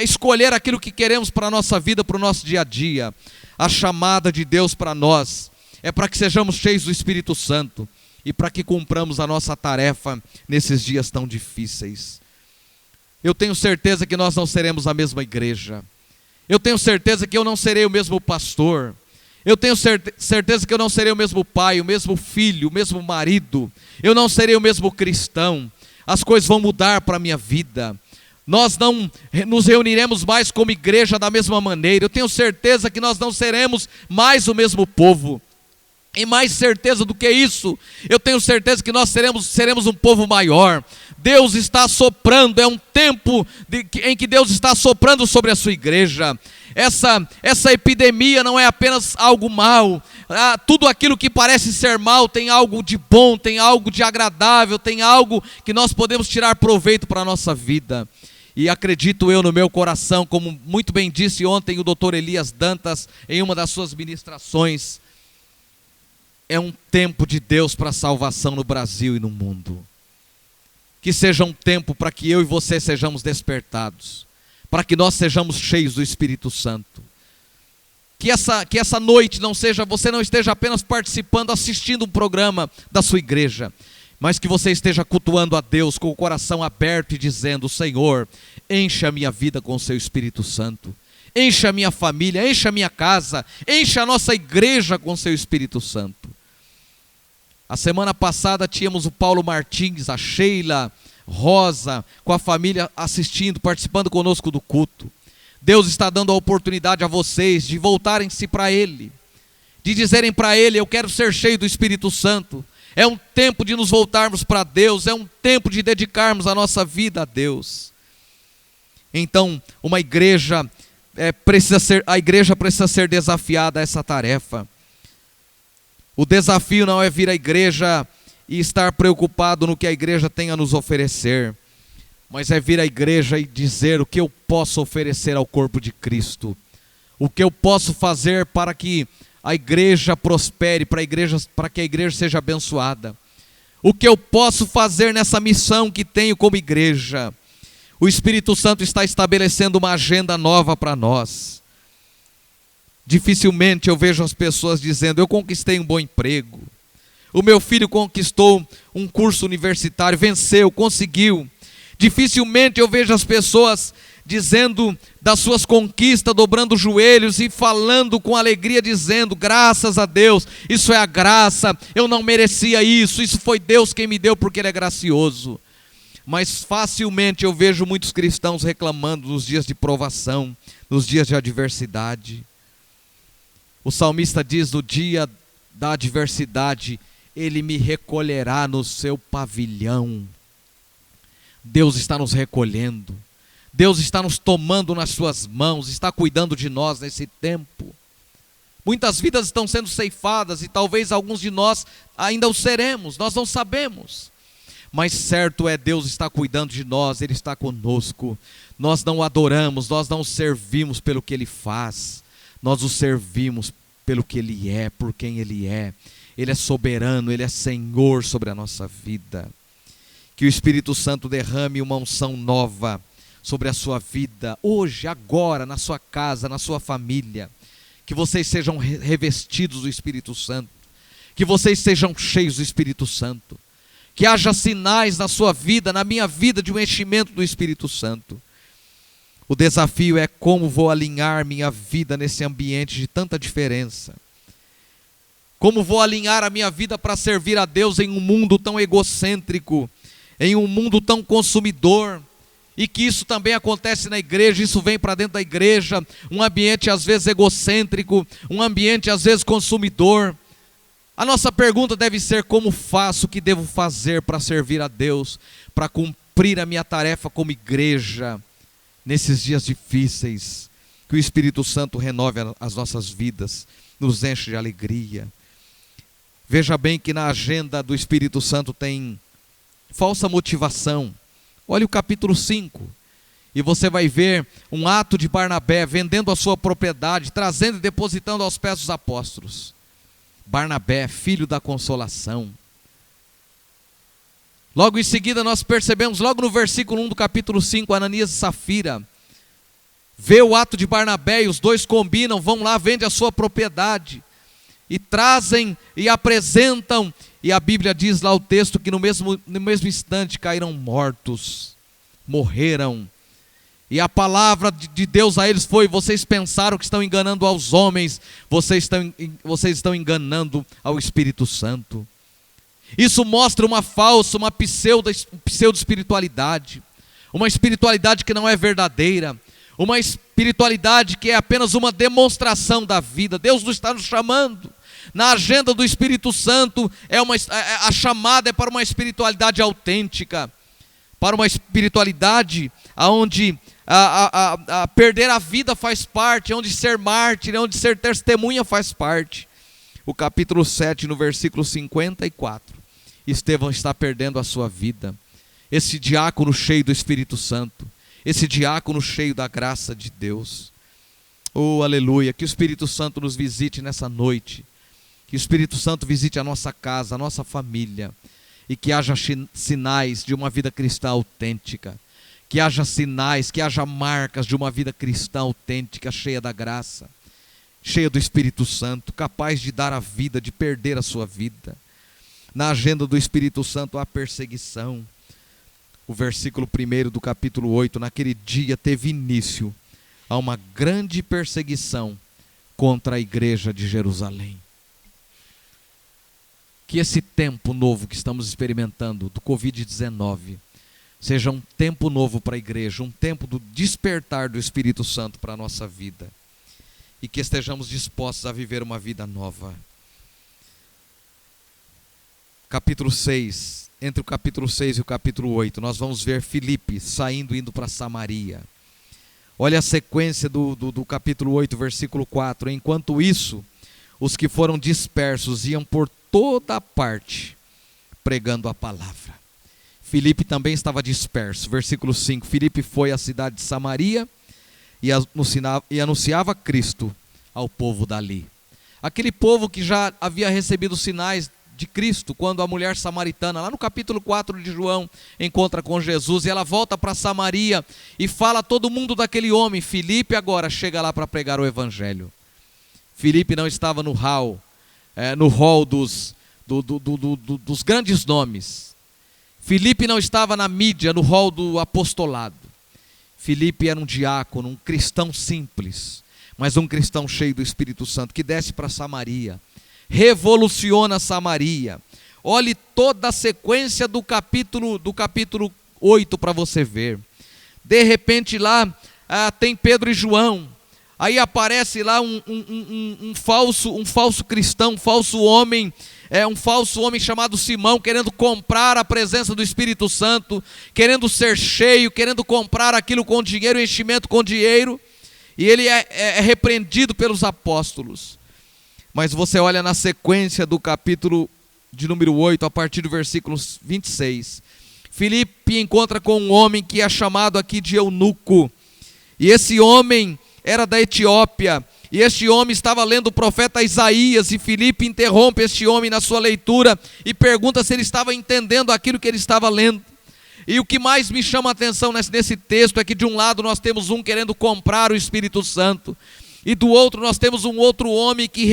escolher aquilo que queremos para a nossa vida, para o nosso dia a dia. A chamada de Deus para nós é para que sejamos cheios do Espírito Santo e para que cumpramos a nossa tarefa nesses dias tão difíceis. Eu tenho certeza que nós não seremos a mesma igreja. Eu tenho certeza que eu não serei o mesmo pastor. Eu tenho certeza que eu não serei o mesmo pai, o mesmo filho, o mesmo marido. Eu não serei o mesmo cristão. As coisas vão mudar para a minha vida. Nós não nos reuniremos mais como igreja da mesma maneira. Eu tenho certeza que nós não seremos mais o mesmo povo. E mais certeza do que isso, eu tenho certeza que nós seremos um povo maior. Deus está soprando, é um tempo em que Deus está soprando sobre a sua igreja. Essa epidemia não é apenas algo mal. Tudo aquilo que parece ser mal tem algo de bom, tem algo de agradável, tem algo que nós podemos tirar proveito para a nossa vida. E acredito eu no meu coração, como muito bem disse ontem o Dr. Elias Dantas em uma das suas ministrações, é um tempo de Deus para a salvação no Brasil e no mundo. Que seja um tempo para que eu e você sejamos despertados, para que nós sejamos cheios do Espírito Santo. Que essa noite você não esteja apenas participando, assistindo um programa da sua igreja, mas que você esteja cultuando a Deus com o coração aberto e dizendo: Senhor, encha a minha vida com o seu Espírito Santo, encha a minha família, encha a minha casa, encha a nossa igreja com o seu Espírito Santo. A semana passada tínhamos o Paulo Martins, a Sheila, Rosa, com a família assistindo, participando conosco do culto. Deus está dando a oportunidade a vocês de voltarem-se para Ele, de dizerem para Ele: eu quero ser cheio do Espírito Santo. É um tempo de nos voltarmos para Deus, é um tempo de dedicarmos a nossa vida a Deus. Então, a igreja precisa ser desafiada a essa tarefa. O desafio não é vir à igreja e estar preocupado no que a igreja tem a nos oferecer, mas é vir à igreja e dizer o que eu posso oferecer ao corpo de Cristo, o que eu posso fazer para que a igreja prospere, para que a igreja seja abençoada, o que eu posso fazer nessa missão que tenho como igreja. O Espírito Santo está estabelecendo uma agenda nova para nós. Dificilmente eu vejo as pessoas dizendo: eu conquistei um bom emprego, o meu filho conquistou um curso universitário, venceu, conseguiu. Dificilmente eu vejo as pessoas dizendo das suas conquistas, dobrando os joelhos e falando com alegria, dizendo: graças a Deus, isso é a graça, eu não merecia isso foi Deus quem me deu porque Ele é gracioso. Mas facilmente eu vejo muitos cristãos reclamando nos dias de provação, nos dias de adversidade. O salmista diz: no dia da adversidade, Ele me recolherá no seu pavilhão. Deus está nos recolhendo, Deus está nos tomando nas suas mãos, está cuidando de nós nesse tempo. Muitas vidas estão sendo ceifadas e talvez alguns de nós ainda o seremos, nós não sabemos. Mas certo é, Deus está cuidando de nós, Ele está conosco. Nós não o adoramos, nós não o servimos pelo que Ele faz, nós o servimos pelo que Ele é, por quem Ele é. Ele é soberano, Ele é Senhor sobre a nossa vida. Que o Espírito Santo derrame uma unção nova sobre a sua vida, hoje, agora, na sua casa, na sua família. Que vocês sejam revestidos do Espírito Santo, que vocês sejam cheios do Espírito Santo, que haja sinais na sua vida, na minha vida, de um enchimento do Espírito Santo. O desafio é como vou alinhar minha vida nesse ambiente de tanta diferença. Como vou alinhar a minha vida para servir a Deus em um mundo tão egocêntrico, em um mundo tão consumidor, e que isso também acontece na igreja, isso vem para dentro da igreja, um ambiente às vezes egocêntrico, um ambiente às vezes consumidor. A nossa pergunta deve ser: como faço, o que devo fazer para servir a Deus, para cumprir a minha tarefa como igreja, nesses dias difíceis? Que o Espírito Santo renove as nossas vidas, nos enche de alegria. Veja bem que na agenda do Espírito Santo tem falsa motivação. Olha o capítulo 5, e você vai ver um ato de Barnabé vendendo a sua propriedade, trazendo e depositando aos pés dos apóstolos. Barnabé, filho da consolação. Logo em seguida nós percebemos, logo no versículo 1 do capítulo 5, Ananias e Safira vê o ato de Barnabé e os dois combinam, vão lá, vendem a sua propriedade e trazem e apresentam. E a Bíblia diz lá o texto que no mesmo instante caíram mortos, morreram. E a palavra de Deus a eles foi: vocês pensaram que estão enganando aos homens, vocês estão enganando ao Espírito Santo. Isso mostra uma falsa, uma pseudo-espiritualidade, uma espiritualidade que não é verdadeira, uma espiritualidade que é apenas uma demonstração da vida. Deus não está nos chamando. Na agenda do Espírito Santo, a chamada é para uma espiritualidade autêntica, para uma espiritualidade onde perder a vida faz parte, onde ser mártir, onde ser testemunha faz parte. O capítulo 7, no versículo 54, Estevão está perdendo a sua vida. Esse diácono cheio do Espírito Santo, esse diácono cheio da graça de Deus. Oh, aleluia, que o Espírito Santo nos visite nessa noite. Que o Espírito Santo visite a nossa casa, a nossa família, e que haja sinais de uma vida cristã autêntica, que haja sinais, que haja marcas de uma vida cristã autêntica, cheia da graça, cheia do Espírito Santo, capaz de dar a vida, de perder a sua vida. Na agenda do Espírito Santo há perseguição. O versículo 1 do capítulo 8, naquele dia teve início a uma grande perseguição contra a igreja de Jerusalém. Que esse tempo novo que estamos experimentando do Covid-19 seja um tempo novo para a igreja, um tempo do despertar do Espírito Santo para a nossa vida. E que estejamos dispostos a viver uma vida nova. Capítulo 6, entre o capítulo 6 e o capítulo 8, nós vamos ver Filipe saindo, indo para Samaria. Olha a sequência do capítulo 8, versículo 4. Enquanto isso, os que foram dispersos iam por toda parte, pregando a palavra. Filipe também estava disperso. Versículo 5, Filipe foi à cidade de Samaria e anunciava Cristo ao povo dali. Aquele povo que já havia recebido sinais de Cristo, quando a mulher samaritana, lá no capítulo 4 de João, encontra com Jesus, e ela volta para Samaria e fala a todo mundo daquele homem. Filipe agora chega lá para pregar o evangelho. Filipe não estava no hall dos grandes nomes. Filipe não estava na mídia, no hall do apostolado. Filipe era um diácono, um cristão simples, mas um cristão cheio do Espírito Santo, que desce para Samaria, revoluciona Samaria. Olhe toda a sequência do capítulo 8 para você ver. De repente lá tem Pedro e João. Aí aparece lá um falso cristão, um falso homem chamado Simão, querendo comprar a presença do Espírito Santo, querendo ser cheio, querendo comprar aquilo com dinheiro, enchimento com dinheiro. E ele é repreendido pelos apóstolos. Mas você olha na sequência do capítulo de número 8, a partir do versículo 26. Filipe encontra com um homem que é chamado aqui de eunuco. E esse homem era da Etiópia. E este homem estava lendo o profeta Isaías. E Filipe interrompe este homem na sua leitura e pergunta se ele estava entendendo aquilo que ele estava lendo. E o que mais me chama a atenção nesse texto é que de um lado nós temos um querendo comprar o Espírito Santo. E do outro nós temos um outro homem que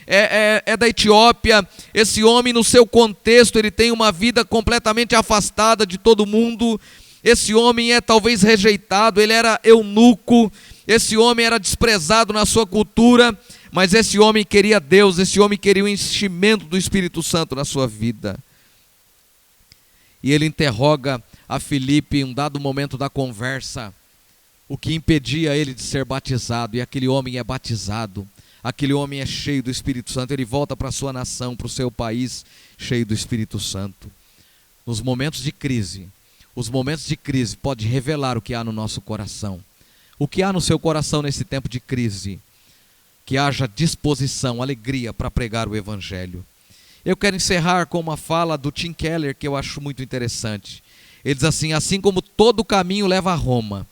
é da Etiópia. Esse homem, no seu contexto, ele tem uma vida completamente afastada de todo mundo. Esse homem é talvez rejeitado, ele era eunuco. Esse homem era desprezado na sua cultura, mas esse homem queria Deus, esse homem queria o enchimento do Espírito Santo na sua vida. E ele interroga a Filipe em um dado momento da conversa, o que impedia ele de ser batizado, e aquele homem é batizado, aquele homem é cheio do Espírito Santo, ele volta para a sua nação, para o seu país, cheio do Espírito Santo. Os momentos de crise podem revelar o que há no nosso coração. O que há no seu coração nesse tempo de crise? Que haja disposição, alegria para pregar o Evangelho. Eu quero encerrar com uma fala do Tim Keller que eu acho muito interessante. Ele diz assim: assim como todo caminho leva a Roma,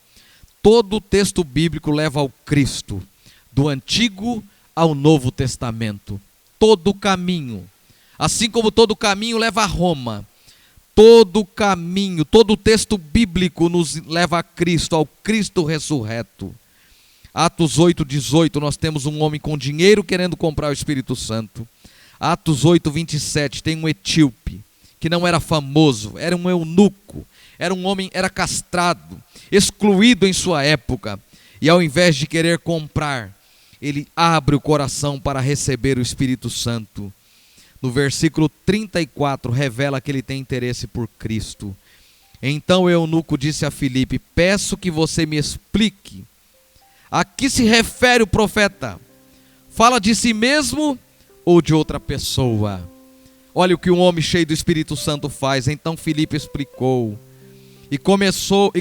todo o texto bíblico leva ao Cristo, do Antigo ao Novo Testamento. Todo caminho, assim como todo caminho leva a Roma, todo caminho, todo o texto bíblico nos leva a Cristo, ao Cristo ressurreto. Atos 8:18, nós temos um homem com dinheiro querendo comprar o Espírito Santo. Atos 8:27, tem um etíope, que não era famoso, era um eunuco, era um homem, era castrado, excluído em sua época, e ao invés de querer comprar, ele abre o coração para receber o Espírito Santo. No versículo 34 revela que ele tem interesse por Cristo. Então o eunuco disse a Filipe: peço que você me explique a que se refere o profeta. Fala de si mesmo ou de outra pessoa? Olha o que um homem cheio do Espírito Santo faz. Então Filipe explicou. E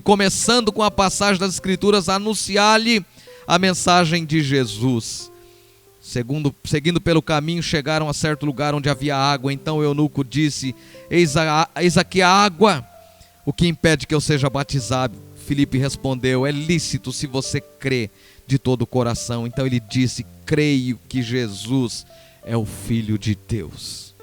começando com a passagem das Escrituras, a anunciar-lhe a mensagem de Jesus. Seguindo pelo caminho, chegaram a certo lugar onde havia água. Então o eunuco disse: eis aqui a água, o que impede que eu seja batizado? Filipe respondeu: é lícito se você crê de todo o coração. Então ele disse: creio que Jesus é o Filho de Deus.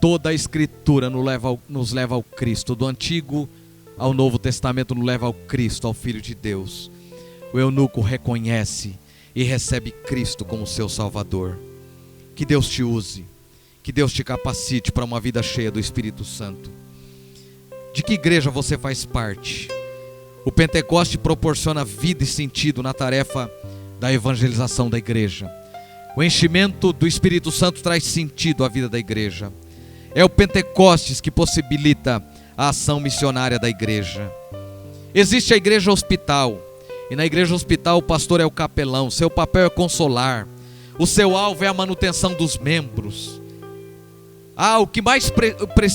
Toda a Escritura nos leva ao Cristo, do Antigo ao Novo Testamento nos leva ao Cristo, ao Filho de Deus. o eunuco reconhece e recebe Cristo como seu Salvador. Que Deus te use, que Deus te capacite para uma vida cheia do Espírito Santo. De que igreja você faz parte? O Pentecoste proporciona vida e sentido na tarefa da evangelização da igreja. O enchimento do Espírito Santo traz sentido à vida da igreja. É o Pentecostes que possibilita a ação missionária da igreja. Existe a igreja hospital, e na igreja hospital o pastor é o capelão. Seu papel é consolar, o seu alvo é a manutenção dos membros. O que mais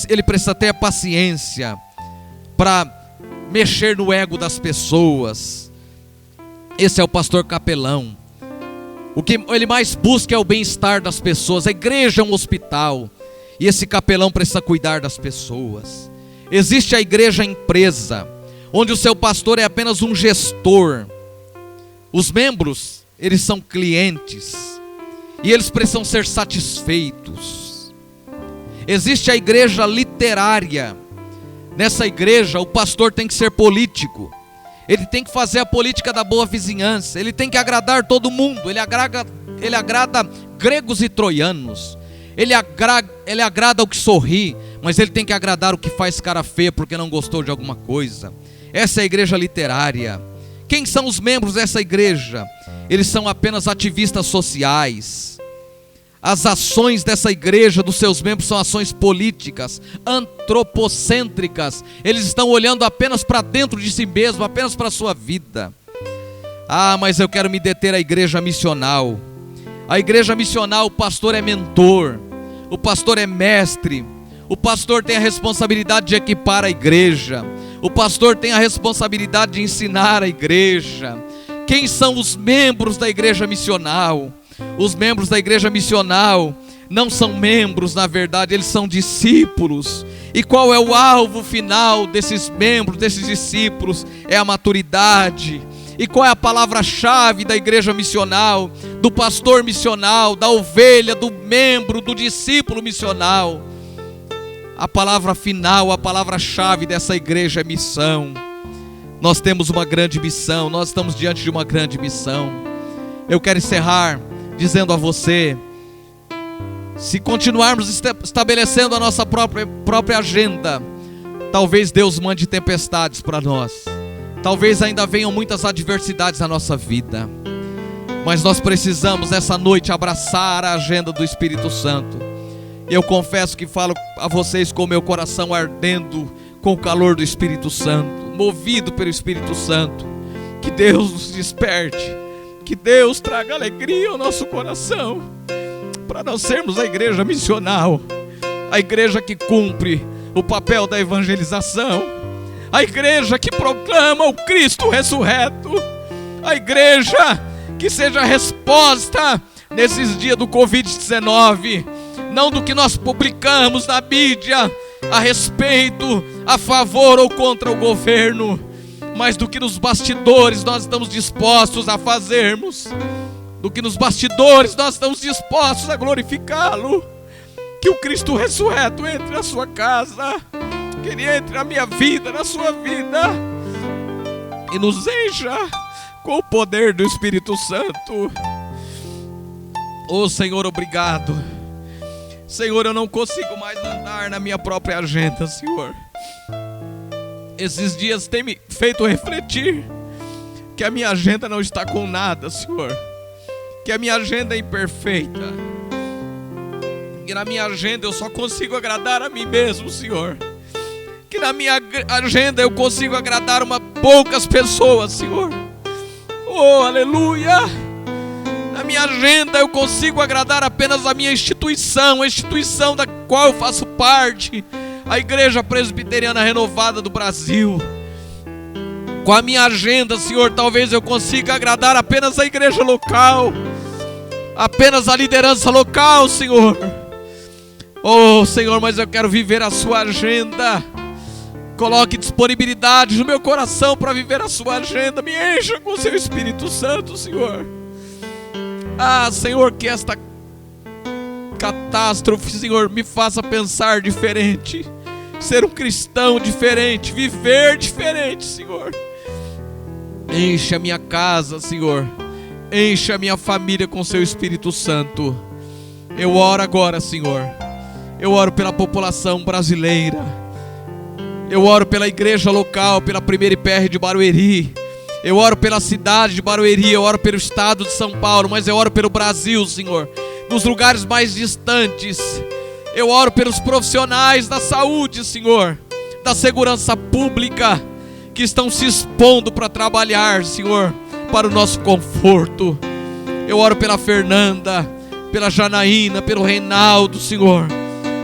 ele precisa ter é paciência para mexer no ego das pessoas. Esse é o pastor capelão. O que ele mais busca é o bem-estar das pessoas. A igreja é um hospital, e esse capelão precisa cuidar das pessoas. Existe a igreja empresa, onde o seu pastor é apenas um gestor. Os membros, eles são clientes, e eles precisam ser satisfeitos. Existe a igreja literária. Nessa igreja o pastor tem que ser político. Ele tem que fazer a política da boa vizinhança. Ele tem que agradar todo mundo. Ele agrada gregos e troianos. Ele agrada o que sorri, mas ele tem que agradar o que faz cara feia porque não gostou de alguma coisa. Essa é a igreja literária. Quem são os membros dessa igreja? Eles são apenas ativistas sociais. As ações dessa igreja, dos seus membros, são ações políticas, antropocêntricas. Eles estão olhando apenas para dentro de si mesmo, apenas para a sua vida. Mas eu quero me deter à igreja missional. A igreja missional, o pastor é mentor, o pastor é mestre, o pastor tem a responsabilidade de equipar a igreja, o pastor tem a responsabilidade de ensinar a igreja. Quem são os membros da igreja missional? Os membros da igreja missional não são membros, na verdade, eles são discípulos. E qual é o alvo final desses membros, desses discípulos? É a maturidade. E qual é a palavra-chave da igreja missional, do pastor missional, da ovelha, do membro, do discípulo missional? A palavra final, a palavra-chave dessa igreja é missão. Nós temos uma grande missão, nós estamos diante de uma grande missão. Eu quero encerrar dizendo a você: se continuarmos estabelecendo a nossa própria agenda, talvez Deus mande tempestades para nós, talvez ainda venham muitas adversidades na nossa vida, mas nós precisamos essa noite abraçar a agenda do Espírito Santo. Eu confesso que falo a vocês com o meu coração ardendo com o calor do Espírito Santo, movido pelo Espírito Santo. Que Deus nos desperte, que Deus traga alegria ao nosso coração, para nós sermos a igreja missional, a igreja que cumpre o papel da evangelização, a igreja que proclama o Cristo ressurreto, a igreja que seja a resposta nesses dias do Covid-19, não do que nós publicamos na mídia a respeito, a favor ou contra o governo, mas do que nos bastidores nós estamos dispostos a fazermos, do que nos bastidores nós estamos dispostos a glorificá-lo. Que o Cristo ressurreto entre na sua casa, que Ele entre na minha vida, na sua vida, e nos encha com o poder do Espírito Santo. Oh Senhor, obrigado. Senhor, eu não consigo mais andar na minha própria agenda, Senhor. Esses dias têm me feito refletir que a minha agenda não está com nada, Senhor. Que a minha agenda é imperfeita. Que na minha agenda eu só consigo agradar a mim mesmo, Senhor. Que na minha agenda eu consigo agradar poucas pessoas, Senhor. Oh, aleluia! Na minha agenda eu consigo agradar apenas a minha instituição, a instituição da qual eu faço parte, a Igreja Presbiteriana Renovada do Brasil. Com a minha agenda, Senhor, talvez eu consiga agradar apenas a igreja local, apenas a liderança local, Senhor. Oh, Senhor, mas eu quero viver a sua agenda. Coloque disponibilidade no meu coração para viver a sua agenda. Me encha com o seu Espírito Santo, Senhor. Senhor, que esta catástrofe, Senhor, me faça pensar diferente, ser um cristão diferente, viver diferente, Senhor. Enche a minha casa, Senhor. Enche a minha família com seu Espírito Santo. Eu oro agora, Senhor. Eu oro pela população brasileira. Eu oro pela igreja local, pela primeira IPR de Barueri. Eu oro pela cidade de Barueri. Eu oro pelo estado de São Paulo. Mas eu oro pelo Brasil, Senhor. Nos lugares mais distantes. Eu oro pelos profissionais da saúde, Senhor. Da segurança pública, que estão se expondo para trabalhar, Senhor, para o nosso conforto. Eu oro pela Fernanda, pela Janaína, pelo Reinaldo, Senhor,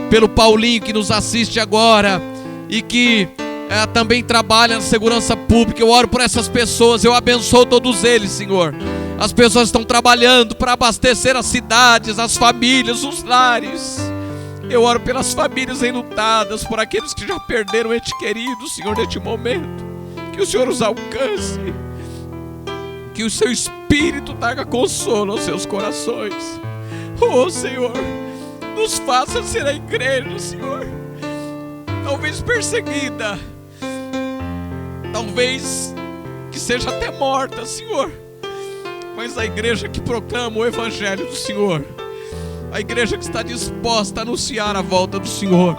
pelo Paulinho que nos assiste agora e que também trabalha na segurança pública. Eu oro por essas pessoas, eu abençoo todos eles, Senhor. As pessoas estão trabalhando para abastecer as cidades, as famílias, os lares. Eu oro pelas famílias enlutadas, por aqueles que já perderam ente querido, Senhor, neste momento. Que o Senhor os alcance, que o seu Espírito traga consolo aos seus corações. Oh, Senhor, nos faça ser a igreja, Senhor, talvez perseguida, talvez que seja até morta, Senhor, mas a igreja que proclama o Evangelho do Senhor, a igreja que está disposta a anunciar a volta do Senhor.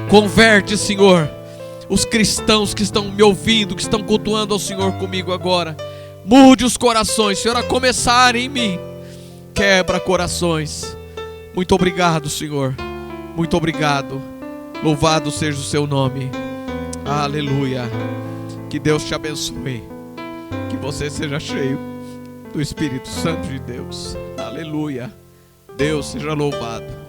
Converte, Senhor, os cristãos que estão me ouvindo, que estão cultuando ao Senhor comigo agora. Mude os corações, Senhor, a começar em mim. Quebra corações. Muito obrigado, Senhor. Muito obrigado. Louvado seja o seu nome. Aleluia. Que Deus te abençoe. Que você seja cheio do Espírito Santo de Deus. Aleluia. Deus seja louvado.